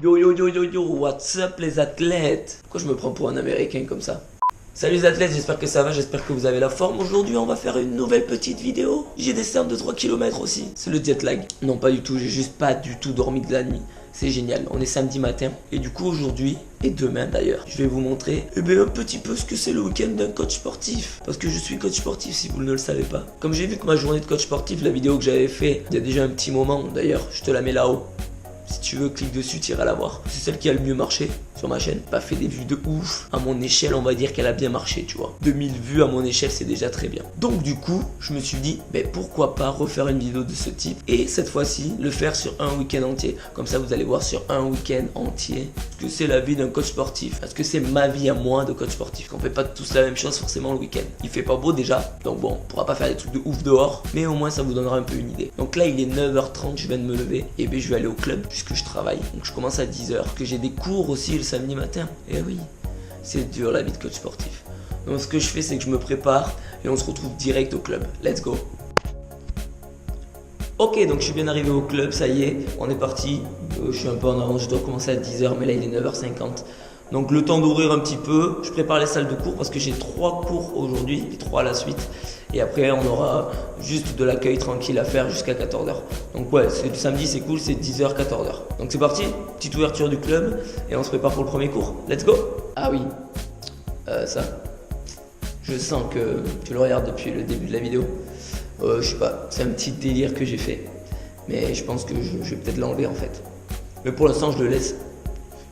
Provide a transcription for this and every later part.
Yo yo yo yo yo, what's up les athlètes? Pourquoi je me prends pour un américain comme ça? Salut les athlètes, j'espère que ça va, j'espère que vous avez la forme. Aujourd'hui on va faire une nouvelle petite vidéo. J'ai des cernes de 3 km aussi. C'est le jet lag. Non pas du tout, j'ai juste pas du tout dormi de la nuit. C'est génial, on est samedi matin. Et du coup aujourd'hui, et demain d'ailleurs, je vais vous montrer un petit peu ce que c'est le week-end d'un coach sportif. Parce que je suis coach sportif si vous ne le savez pas. Comme j'ai vu que ma journée de coach sportif, la vidéo que j'avais fait il y a déjà un petit moment, d'ailleurs je te la mets là-haut. Si tu veux, clique dessus, tu iras la voir. C'est celle qui a le mieux marché sur ma chaîne. Pas fait des vues de ouf. À mon échelle, on va dire qu'elle a bien marché, tu vois. 2000 vues à mon échelle, c'est déjà très bien. Donc du coup, je me suis dit, pourquoi pas refaire une vidéo de ce type. Et cette fois-ci, le faire sur un week-end entier. Comme ça, vous allez voir sur un week-end entier ce que c'est la vie d'un coach sportif. Parce que c'est ma vie à moi de coach sportif. Qu'on fait pas tous la même chose forcément le week-end. Il fait pas beau déjà. Donc bon, on pourra pas faire des trucs de ouf dehors. Mais au moins, ça vous donnera un peu une idée. Donc là, il est 9h30, je viens de me lever. Et je vais aller au club. Puisque je travaille, donc je commence à 10h, que j'ai des cours aussi le samedi matin. Et oui, c'est dur la vie de coach sportif. Donc ce que je fais, c'est que je me prépare et on se retrouve direct au club. Let's go. Ok, donc je suis bien arrivé au club, ça y est, on est parti. Je suis un peu en avance, je dois commencer à 10h, mais là il est 9h50. Donc le temps d'ouvrir un petit peu, je prépare les salles de cours parce que j'ai 3 cours aujourd'hui, 3 à la suite. Et après on aura juste de l'accueil tranquille à faire jusqu'à 14h. Donc ouais, le samedi c'est cool, c'est 10h, 14h. Donc c'est parti, petite ouverture du club et on se prépare pour le premier cours. Let's go. Ah oui, ça, je sens que tu le regardes depuis le début de la vidéo. Je sais pas, c'est un petit délire que j'ai fait. Mais je pense que je vais peut-être l'enlever en fait. Mais pour l'instant je le laisse.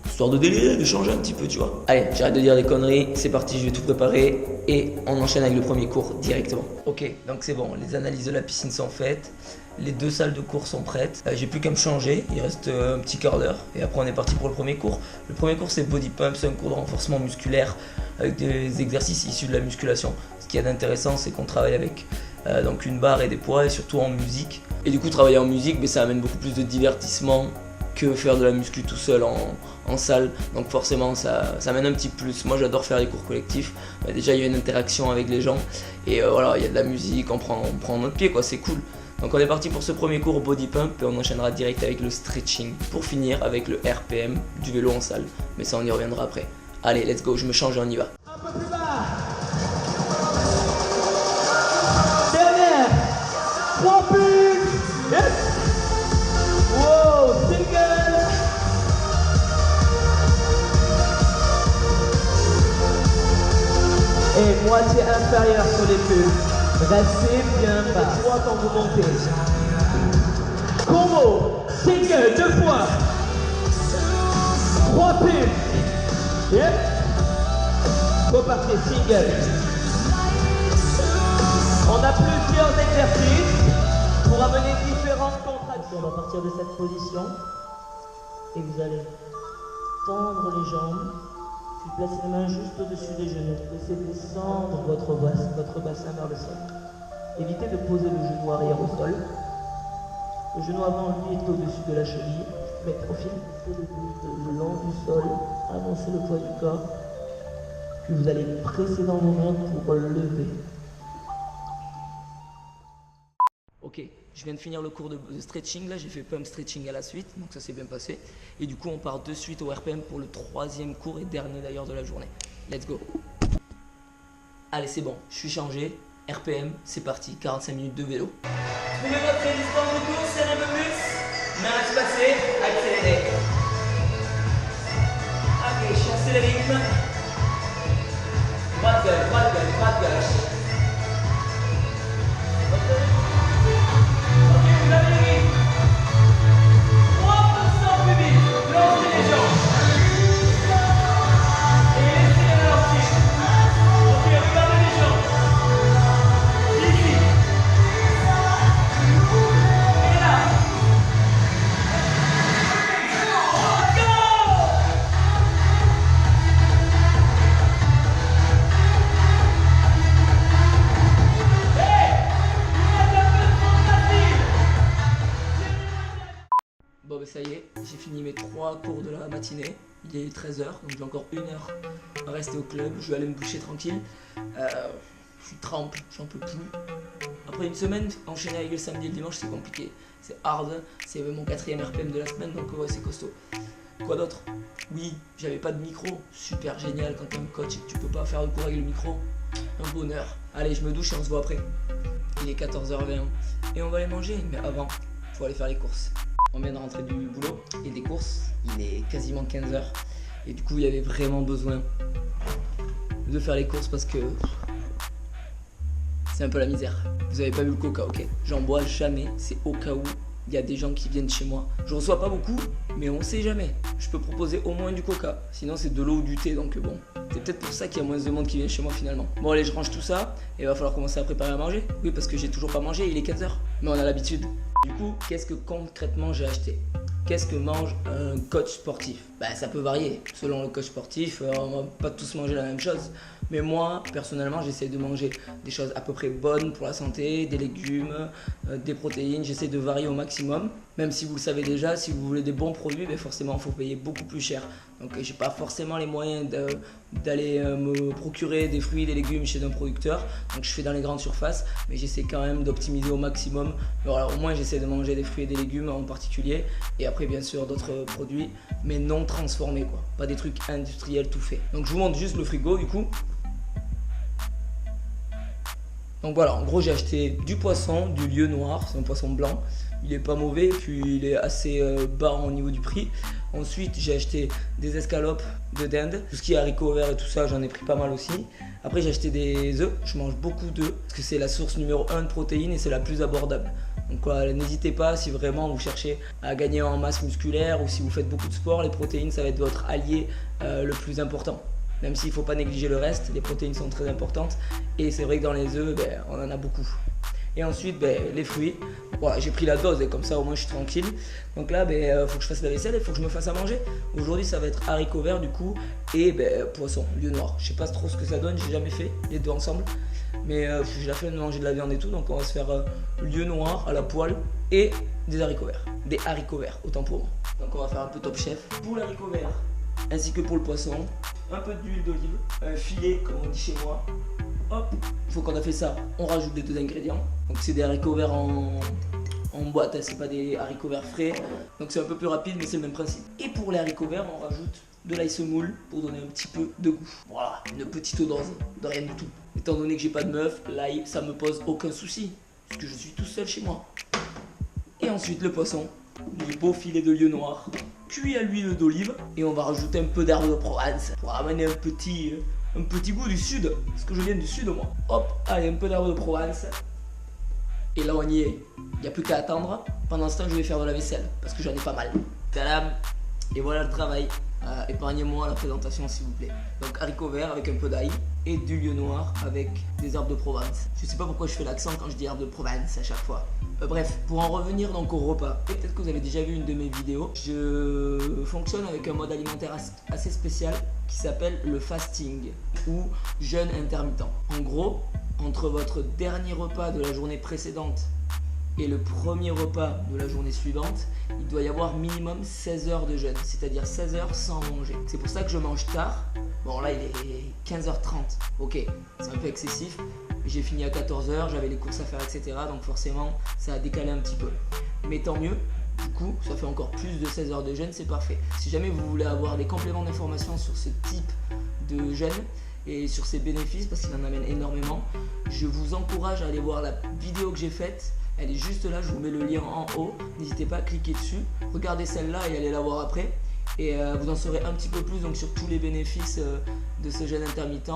Histoire de délire, de changer un petit peu, tu vois. Allez, j'arrête de dire des conneries, c'est parti, je vais tout préparer et on enchaîne avec le premier cours directement. Ok, donc c'est bon, les analyses de la piscine sont faites, les 2 salles de cours sont prêtes. J'ai plus qu'à me changer, il reste un petit quart d'heure et après on est parti pour le premier cours. Le premier cours c'est body pump, c'est un cours de renforcement musculaire avec des exercices issus de la musculation. Ce qui est d'intéressant, c'est qu'on travaille avec donc une barre et des poids et surtout en musique. Et du coup, travailler en musique, ça amène beaucoup plus de divertissement que faire de la muscu tout seul en salle. Donc forcément ça amène un petit plus. Moi j'adore faire les cours collectifs. Déjà il y a une interaction avec les gens et voilà, il y a de la musique, on prend notre pied quoi, c'est cool. Donc on est parti pour ce premier cours body pump et on enchaînera direct avec le stretching pour finir avec le RPM du vélo en salle. Mais ça on y reviendra après. Allez let's go, je me change et on y va. Un peu plus bas. Dernière. 3 pulls. Yes. Wow, single. Et moitié inférieure sur les pulls. Restez bien bas. Droit quand vous montez. Combo. Single 2 fois. 3 pulls. Yep. Repartez single. On a plusieurs exercices pour amener différentes contractions. On va partir de cette position et vous allez tendre les jambes, puis placer les mains juste au-dessus des genoux. Laissez descendre votre bassin vers le sol. Évitez de poser le genou arrière au sol. Le genou avant lui est au-dessus de la cheville. Mais profilez le long du sol, avancez le poids du corps. Puis vous allez presser dans vos mains pour lever. Ok, je viens de finir le cours de stretching, là j'ai fait pump stretching à la suite, donc ça s'est bien passé. Et du coup on part de suite au RPM pour le 3e cours et dernier d'ailleurs de la journée. Let's go. Allez c'est bon, je suis changé, RPM, c'est parti, 45 minutes de vélo. Trouvez votre résistance de course, serrez un peu plus, main espacée, accélérez. Ok, chassez le rythme. Droite gauche, droite gauche, droite gauche. Bon ça y est, j'ai fini mes 3 cours de la matinée, il est 13h, donc j'ai encore 1 heure à rester au club, je vais aller me doucher tranquille. Je suis trempe, j'en peux plus. Après une semaine, enchaîner avec le samedi et le dimanche c'est compliqué, c'est hard, c'est mon 4e RPM de la semaine donc ouais c'est costaud. Quoi d'autre? Oui, j'avais pas de micro. Super génial quand t'es un coach et que tu peux pas faire de cours avec le micro. Un bonheur. Allez, je me douche et on se voit après. Il est 14h20 et on va aller manger. Mais avant, faut aller faire les courses. On vient de rentrer du boulot et des courses. Il est quasiment 15h. Et du coup, il y avait vraiment besoin de faire les courses parce que c'est un peu la misère. Vous avez pas vu le coca, ok? J'en bois jamais, c'est au cas où il y a des gens qui viennent chez moi. Je reçois pas beaucoup, mais on sait jamais. Je peux proposer au moins du coca, sinon c'est de l'eau ou du thé, donc bon. C'est peut-être pour ça qu'il y a moins de monde qui vient chez moi finalement. Bon allez, je range tout ça et il va falloir commencer à préparer à manger. Oui, parce que j'ai toujours pas mangé, il est 15h. Mais on a l'habitude. Du coup, qu'est-ce que concrètement j'ai acheté? Qu'est-ce que mange un coach sportif? Bah, ça peut varier. Selon le coach sportif, on va pas tous manger la même chose. Mais moi, personnellement, j'essaie de manger des choses à peu près bonnes pour la santé, des légumes, des protéines. J'essaie de varier au maximum. Même si vous le savez déjà, si vous voulez des bons produits, ben forcément, il faut payer beaucoup plus cher. Donc, j'ai pas forcément les moyens d'aller me procurer des fruits et des légumes chez un producteur. Donc, je fais dans les grandes surfaces, mais j'essaie quand même d'optimiser au maximum. Alors, au moins, j'essaie de manger des fruits et des légumes en particulier. Et après, bien sûr, d'autres produits, mais non transformés, quoi. Pas des trucs industriels tout faits. Donc, je vous montre juste le frigo, du coup. Donc voilà, en gros j'ai acheté du poisson, du lieu noir, c'est un poisson blanc. Il est pas mauvais, puis il est assez bas au niveau du prix. Ensuite j'ai acheté des escalopes de dinde. Tout ce qui est haricots verts et tout ça, j'en ai pris pas mal aussi. Après j'ai acheté des œufs, je mange beaucoup d'œufs. Parce que c'est la source numéro 1 de protéines et c'est la plus abordable. Donc voilà, n'hésitez pas si vraiment vous cherchez à gagner en masse musculaire ou si vous faites beaucoup de sport, les protéines ça va être votre allié le plus important. Même s'il ne faut pas négliger le reste, les protéines sont très importantes. Et c'est vrai que dans les œufs, ben, on en a beaucoup. Et ensuite, ben, les fruits. Voilà, j'ai pris la dose et comme ça au moins je suis tranquille. Donc là, ben, faut que je fasse la vaisselle et faut que je me fasse à manger. Aujourd'hui, ça va être haricots verts du coup et ben, poisson, lieu noir. Je sais pas trop ce que ça donne, j'ai jamais fait les deux ensemble. Mais j'ai la flemme de manger de la viande et tout, donc on va se faire lieu noir à la poêle et des haricots verts. Des haricots verts, autant pour moi. Donc on va faire un peu top chef pour les haricots verts ainsi que pour le poisson. Un peu d'huile d'olive, un filet comme on dit chez moi. Hop, une fois qu'on a fait ça, on rajoute les deux ingrédients. Donc c'est des haricots verts en boîte, hein, c'est pas des haricots verts frais. Donc c'est un peu plus rapide mais c'est le même principe. Et pour les haricots verts, on rajoute de l'ail semoule pour donner un petit peu de goût. Voilà, une petite dose de rien du tout. Étant donné que j'ai pas de meuf, l'ail ça me pose aucun souci. Parce que je suis tout seul chez moi. Et ensuite le poisson, du beau filet de lieu noir, cuit à l'huile d'olive. Et on va rajouter un peu d'herbe de Provence pour amener un petit goût du sud. Parce que je viens du sud moi. Hop, allez, un peu d'herbe de Provence. Et là on y est. Il n'y a plus qu'à attendre. Pendant ce temps je vais faire de la vaisselle. Parce que j'en ai pas mal. Tadam. Et voilà le travail. Épargnez-moi la présentation s'il vous plaît. Donc haricots verts avec un peu d'ail et du lieu noir avec des herbes de Provence. Je sais pas pourquoi je fais l'accent quand je dis herbes de Provence à chaque fois. Bref, pour en revenir donc au repas, et peut-être que vous avez déjà vu une de mes vidéos, je fonctionne avec un mode alimentaire assez spécial qui s'appelle le fasting ou jeûne intermittent. En gros, entre votre dernier repas de la journée précédente et le premier repas de la journée suivante, il doit y avoir minimum 16 heures de jeûne, c'est-à-dire 16 heures sans manger. C'est pour ça que je mange tard. Bon là il est 15h30, ok, c'est un peu excessif. J'ai fini à 14h, j'avais les courses à faire, etc. Donc forcément, ça a décalé un petit peu. Mais tant mieux, du coup, ça fait encore plus de 16 heures de jeûne, c'est parfait. Si jamais vous voulez avoir des compléments d'informations sur ce type de jeûne et sur ses bénéfices, parce qu'il en amène énormément, je vous encourage à aller voir la vidéo que j'ai faite. Elle est juste là, je vous mets le lien en haut. N'hésitez pas à cliquer dessus. Regardez celle-là et allez la voir après. Et vous en saurez un petit peu plus donc, sur tous les bénéfices de ce jeûne intermittent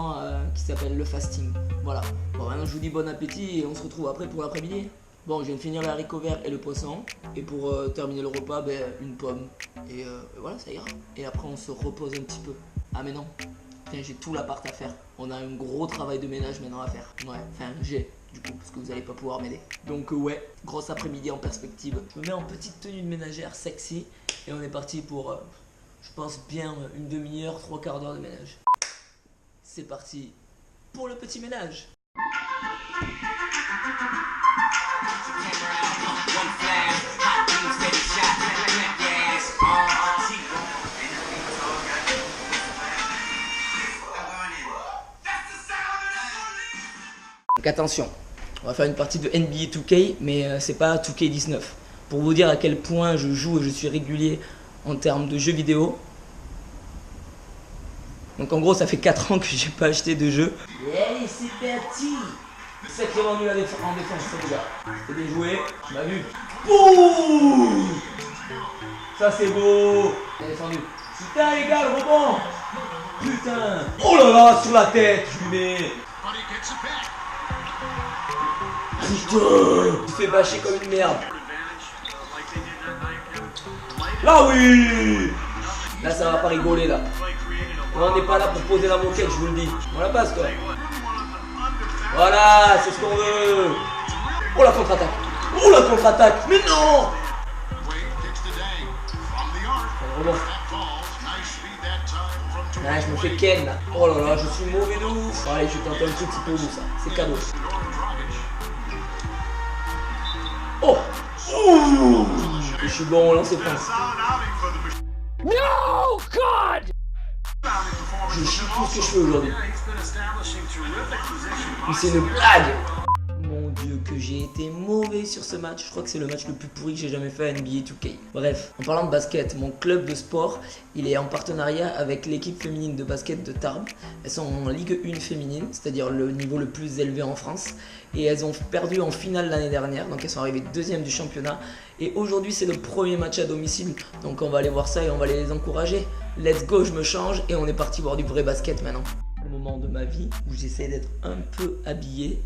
qui s'appelle le fasting. Voilà. Bon, maintenant je vous dis bon appétit et on se retrouve après pour l'après-midi. Bon, je viens de finir les haricots verts et le poisson. Et pour terminer le repas, ben, une pomme. Et voilà, ça ira. Et après on se repose un petit peu. Ah mais non. Putain, j'ai tout l'appart à faire. On a un gros travail de ménage maintenant à faire. Ouais, enfin j'ai. Du coup, parce que vous n'allez pas pouvoir m'aider. Donc ouais, grosse après-midi en perspective. Je me mets en petite tenue de ménagère sexy. Et on est parti pour, je pense bien, une demi-heure, 3/4 d'heure de ménage. C'est parti pour le petit ménage. Donc attention, on va faire une partie de NBA 2K, mais c'est pas 2K19. Pour vous dire à quel point je joue et je suis régulier en termes de jeux vidéo. Donc en gros ça fait 4 ans que j'ai pas acheté de jeu. Et allez c'est parti. Sacrément nul en défense ce gars. C'était bien joué, tu m'as vu. Boum. Ça c'est beau. Il a défendu. Putain les gars le rebond. Putain. Oh là là sur la tête je lui mets. Putain. Il fait bâcher comme une merde. Là oui. Là ça va pas rigoler là. On n'est pas là pour poser la moquette, je vous le dis. On la passe quoi. Voilà, c'est ce qu'on veut. Oh la contre-attaque. Oh la contre-attaque. Mais non. Bon. Ah, je me fais ken là. Oh là là, je suis mauvais de ouf. Allez, je tente un tout petit peu de ça. C'est cadeau. Oh. Ouh. Je suis bon au lancer France. No God. Je chie tout ce que je fais aujourd'hui. C'est une blague. Mon Dieu que j'ai été mauvais sur ce match. Je crois que c'est le match le plus pourri que j'ai jamais fait à NBA 2K. Bref, en parlant de basket, mon club de sport, il est en partenariat avec l'équipe féminine de basket de Tarbes. Elles sont en Ligue 1 féminine, c'est-à-dire le niveau le plus élevé en France. Et elles ont perdu en finale l'année dernière, donc elles sont arrivées deuxième du championnat. Et aujourd'hui c'est le premier match à domicile, donc on va aller voir ça et on va les encourager. Let's go, je me change et on est parti voir du vrai basket maintenant. Le moment de ma vie où j'essaie d'être un peu habillé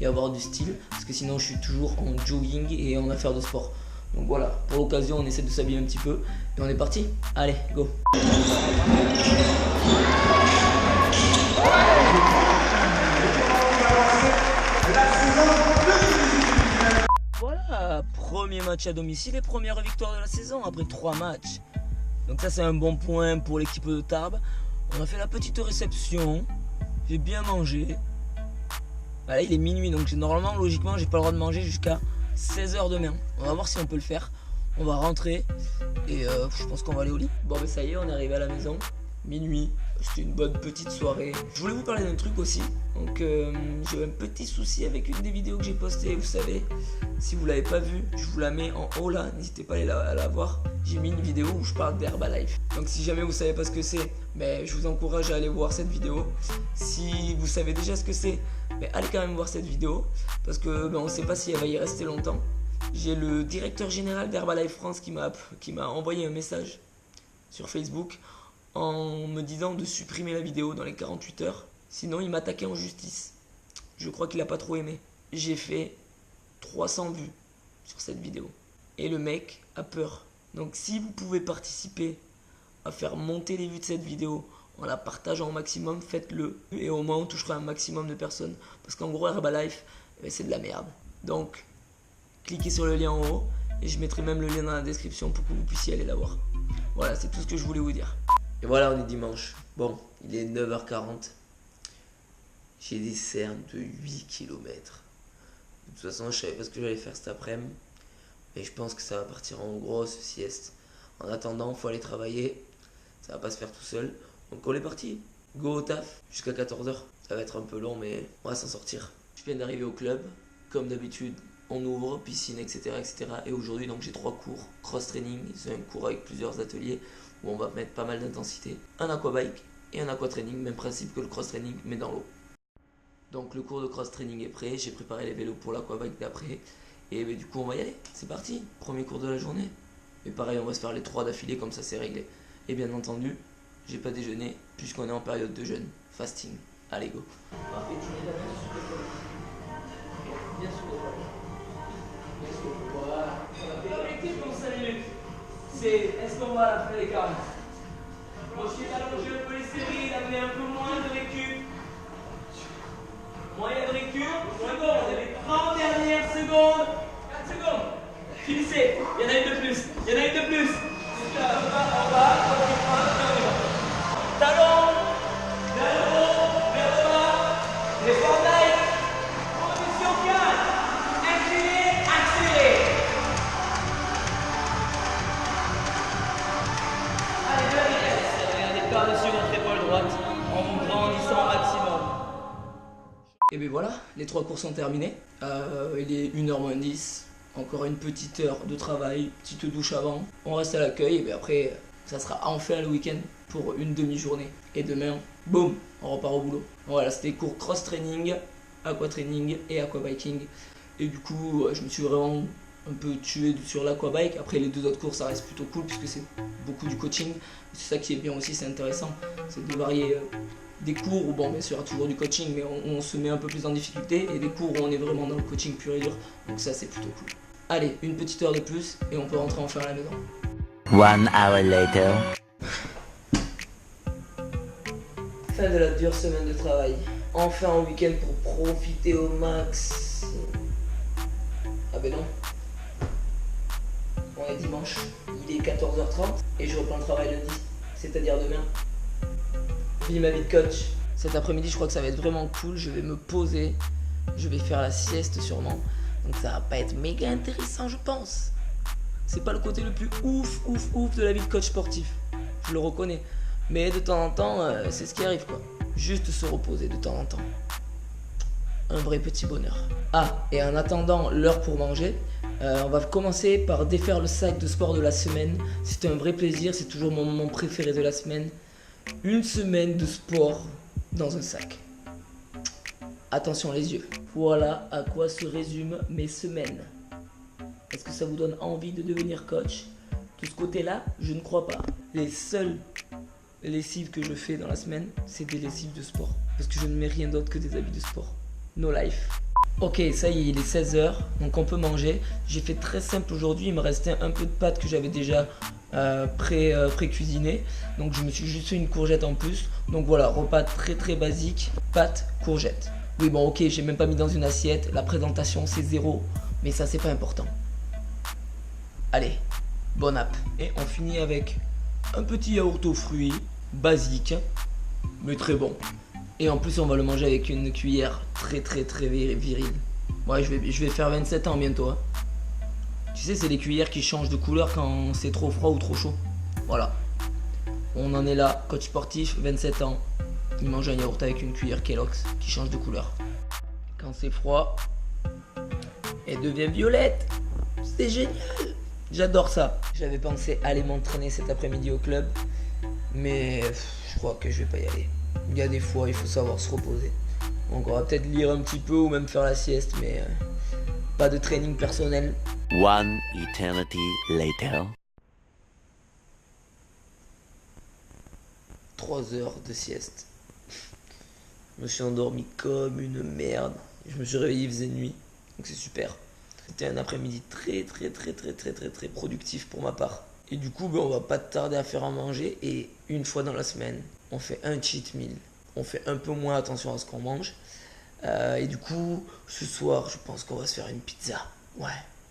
et avoir du style, parce que sinon je suis toujours en jogging et en affaires de sport. Donc voilà, pour l'occasion on essaie de s'habiller un petit peu et on est parti. Allez, go. Voilà, premier match à domicile et première victoire de la saison après 3 matchs. Donc ça c'est un bon point pour l'équipe de Tarbes. On a fait la petite réception, j'ai bien mangé. Voilà, il est minuit donc normalement logiquement j'ai pas le droit de manger jusqu'à 16h demain. On va voir si on peut le faire. On va rentrer et je pense qu'on va aller au lit. Bon ben ça y est, on est arrivé à la maison. Minuit, c'était une bonne petite soirée. Je voulais vous parler d'un truc aussi. Donc j'ai un petit souci avec une des vidéos que j'ai postées. Vous savez, si vous l'avez pas vue, je vous la mets en haut là. N'hésitez pas à la voir. J'ai mis une vidéo où je parle d'Herbalife. Donc si jamais vous savez pas ce que c'est, ben, je vous encourage à aller voir cette vidéo. Si vous savez déjà ce que c'est, ben, allez quand même voir cette vidéo. Parce que ben, on sait pas si elle va y rester longtemps. J'ai le directeur général d'Herbalife France qui m'a envoyé un message sur Facebook en me disant de supprimer la vidéo dans les 48 heures. Sinon il m'attaquait en justice. Je crois qu'il a pas trop aimé. J'ai fait 300 vues sur cette vidéo. Et le mec a peur. Donc si vous pouvez participer à faire monter les vues de cette vidéo en la partageant au maximum, faites-le. Et au moins on touchera un maximum de personnes. Parce qu'en gros Herbalife, c'est de la merde. Donc cliquez sur le lien en haut. Et je mettrai même le lien dans la description pour que vous puissiez aller la voir. Voilà, c'est tout ce que je voulais vous dire. Et voilà, on est dimanche. Bon, il est 9h40. J'ai des cernes de 8 km. De toute façon, je savais pas ce que j'allais faire cet après-midi. Mais je pense que ça va partir en grosse sieste. En attendant, il faut aller travailler. Ça va pas se faire tout seul. Donc on est parti. Go au taf jusqu'à 14h. Ça va être un peu long, mais on va s'en sortir. Je viens d'arriver au club. Comme d'habitude, on ouvre, piscine, etc. etc. Et aujourd'hui, donc j'ai 3 cours. Cross-training, c'est un cours avec plusieurs ateliers où on va mettre pas mal d'intensité. Un aquabike et un aquatraining, même principe que le cross-training, mais dans l'eau. Donc le cours de cross-training est prêt, j'ai préparé les vélos pour l'aquabike d'après. Et du coup on va y aller, c'est parti, premier cours de la journée. Et pareil, on va se faire les 3 d'affilée, comme ça c'est réglé. Et bien entendu, j'ai pas déjeuné, puisqu'on est en période de jeûne, fasting. Allez go. L'objectif pour 5 minutes, c'est est-ce qu'on va à la fin des 40. Bon, je suis allongé un peu les séries, d'amener un peu moins de récup. Moyen de récup, moins bon, vous avez 30 dernières secondes. 4 secondes. Finissez, il y en a une de plus, il y en a une de plus. En bas, talon, vers le haut, vers le bas, l'effort Nike, position 4, accélérez, accélérez. Allez, de la vitesse, regardez par-dessus votre épaule droite, en vous grandissant au maximum. Et bien voilà, les 3 cours sont terminés, il est 1h moins 10, encore une petite heure de travail, petite douche avant. On reste à l'accueil et bien après, ça sera enfin le week-end pour une demi-journée. Et demain, boum, on repart au boulot. Voilà, c'était cours cross-training, aqua-training et aquabiking. Et du coup, je me suis vraiment un peu tué sur l'aquabike. Après, les 2 autres cours, ça reste plutôt cool puisque c'est beaucoup du coaching. C'est ça qui est bien aussi, c'est intéressant. C'est de varier des cours où, bon, bien sûr, il y aura toujours du coaching, mais on se met un peu plus en difficulté. Et des cours où on est vraiment dans le coaching pur et dur. Donc ça, c'est plutôt cool. Allez, une petite heure de plus et on peut rentrer enfin à la maison. 1 hour later. Fin de la dure semaine de travail. Enfin un week-end pour profiter au max. Ah ben non. On est dimanche, il est 14h30 et je reprends le travail lundi, c'est-à-dire demain. Fini ma vie de coach. Cet après-midi, je crois que ça va être vraiment cool. Je vais me poser, je vais faire la sieste sûrement. Donc ça va pas être méga intéressant, je pense. C'est pas le côté le plus ouf de la vie de coach sportif. Je le reconnais. Mais de temps en temps, c'est ce qui arrive quoi. Juste se reposer de temps en temps. Un vrai petit bonheur. Ah, et en attendant l'heure pour manger, on va commencer par défaire le sac de sport de la semaine. C'est un vrai plaisir, c'est toujours mon moment préféré de la semaine. Une semaine de sport dans un sac. Attention les yeux. Voilà à quoi se résument mes semaines. Est-ce que ça vous donne envie de devenir coach? De ce côté-là, je ne crois pas. Les seules lessives que je fais dans la semaine, c'est des lessives de sport. Parce que je ne mets rien d'autre que des habits de sport. No life. Ok, ça y est, il est 16h, donc on peut manger. J'ai fait très simple aujourd'hui, il me restait un peu de pâtes que j'avais déjà pré-cuisinées. Donc je me suis juste fait une courgette en plus. Donc voilà, repas très basique, pâtes, courgettes. Oui bon ok, j'ai même pas mis dans une assiette, la présentation c'est 0, mais ça c'est pas important. Allez, bon app. Et on finit avec un petit yaourt aux fruits, basique, mais très bon. Et en plus on va le manger avec une cuillère très virile. Ouais, je vais faire 27 ans bientôt. Hein. Tu sais, c'est les cuillères qui changent de couleur quand c'est trop froid ou trop chaud. Voilà. On en est là, coach sportif, 27 ans. Il mange un yaourt avec une cuillère Kellogg's qui change de couleur. Quand c'est froid, elle devient violette. C'est génial. J'adore ça. J'avais pensé aller m'entraîner cet après-midi au club, mais je crois que je vais pas y aller. Il y a des fois, il faut savoir se reposer. Donc on va peut-être lire un petit peu ou même faire la sieste, mais pas de training personnel. 1 eternity later. 3 heures de sieste. Je me suis endormi comme une merde. Je me suis réveillé, il faisait nuit. Donc c'est super. C'était un après-midi très productif pour ma part. Et du coup, on va pas tarder à faire à manger. Et une fois dans la semaine, on fait un cheat meal. On fait un peu moins attention à ce qu'on mange. Et du coup, ce soir, je pense qu'on va se faire une pizza. Ouais,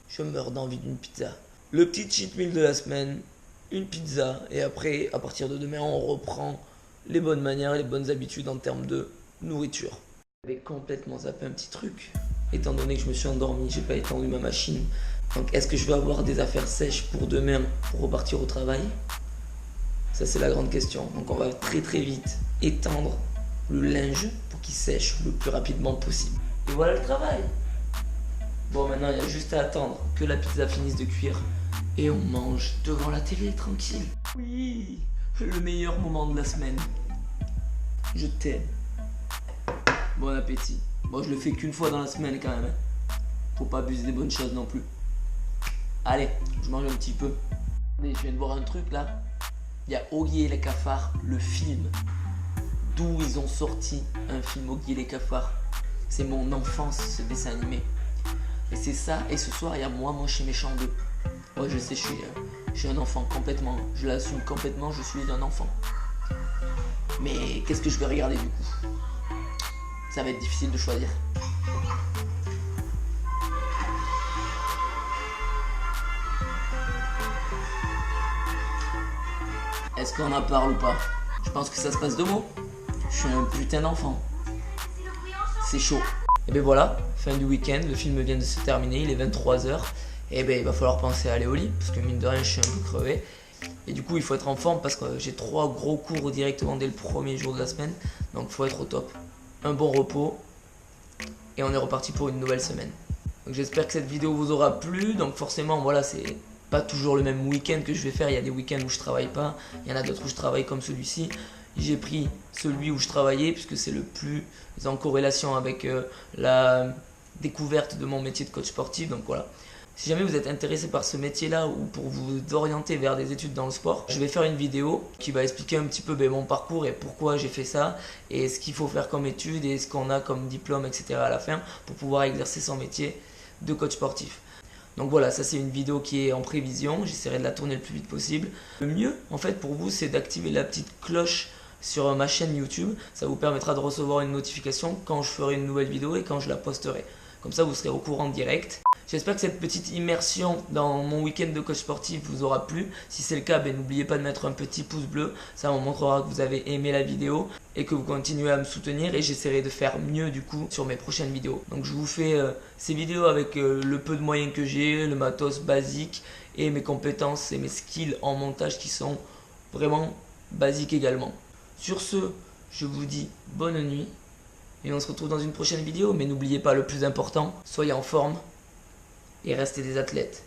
je meurs d'envie d'une pizza. Le petit cheat meal de la semaine, une pizza. Et après, à partir de demain, on reprend les bonnes manières et les bonnes habitudes en termes de nourriture. J'avais complètement zappé un petit truc. Étant donné que je me suis endormi, j'ai pas étendu ma machine. Donc est-ce que je vais avoir des affaires sèches pour demain pour repartir au travail? Ça c'est la grande question. Donc on va très vite étendre le linge pour qu'il sèche le plus rapidement possible. Et voilà le travail. Bon maintenant il y a juste à attendre que la pizza finisse de cuire et on mange devant la télé tranquille. Oui, le meilleur moment de la semaine. Je t'aime. Bon appétit. Bon, je le fais qu'une fois dans la semaine quand même. Hein. Faut pas abuser des bonnes choses non plus. Allez, je mange un petit peu. Allez, je viens de voir un truc là. Il y a Oggy et les cafards, le film. D'où ils ont sorti un film Oggy et les cafards. C'est mon enfance, ce dessin animé. Et c'est ça, et ce soir il y a Moi Moche et Méchant 2. Ouais, je sais, je suis un enfant complètement. Je l'assume complètement, je suis un enfant. Mais qu'est-ce que je vais regarder du coup? Ça va être difficile de choisir. Est-ce qu'on en parle ou pas? Je pense que ça se passe de mots. Je suis un putain d'enfant. C'est chaud. Et ben voilà, fin du week-end, le film vient de se terminer, il est 23h. Et ben il va falloir penser à aller au lit, parce que mine de rien je suis un peu crevé. Et du coup il faut être en forme parce que j'ai 3 gros cours directement dès le premier jour de la semaine. Donc il faut être au top. Un bon repos. Et on est reparti pour une nouvelle semaine. Donc j'espère que cette vidéo vous aura plu. Donc forcément, voilà, c'est pas toujours le même week-end que je vais faire. Il y a des week-ends où je travaille pas, il y en a d'autres où je travaille comme celui-ci. J'ai pris celui où je travaillais puisque c'est le plus en corrélation avec la découverte de mon métier de coach sportif. Donc voilà. Si jamais vous êtes intéressé par ce métier-là ou pour vous orienter vers des études dans le sport, je vais faire une vidéo qui va expliquer un petit peu mon parcours et pourquoi j'ai fait ça et ce qu'il faut faire comme études et ce qu'on a comme diplôme, etc. à la fin pour pouvoir exercer son métier de coach sportif. Donc voilà, ça c'est une vidéo qui est en prévision, j'essaierai de la tourner le plus vite possible. Le mieux en fait pour vous c'est d'activer la petite cloche sur ma chaîne YouTube, ça vous permettra de recevoir une notification quand je ferai une nouvelle vidéo et quand je la posterai. Comme ça vous serez au courant direct. J'espère que cette petite immersion dans mon week-end de coach sportif vous aura plu. Si c'est le cas, n'oubliez pas de mettre un petit pouce bleu. Ça me montrera que vous avez aimé la vidéo et que vous continuez à me soutenir. Et j'essaierai de faire mieux du coup sur mes prochaines vidéos. Donc je vous fais ces vidéos avec le peu de moyens que j'ai, le matos basique et mes compétences et mes skills en montage qui sont vraiment basiques également. Sur ce, je vous dis bonne nuit. Et on se retrouve dans une prochaine vidéo. Mais n'oubliez pas le plus important, soyez en forme. Et rester des athlètes.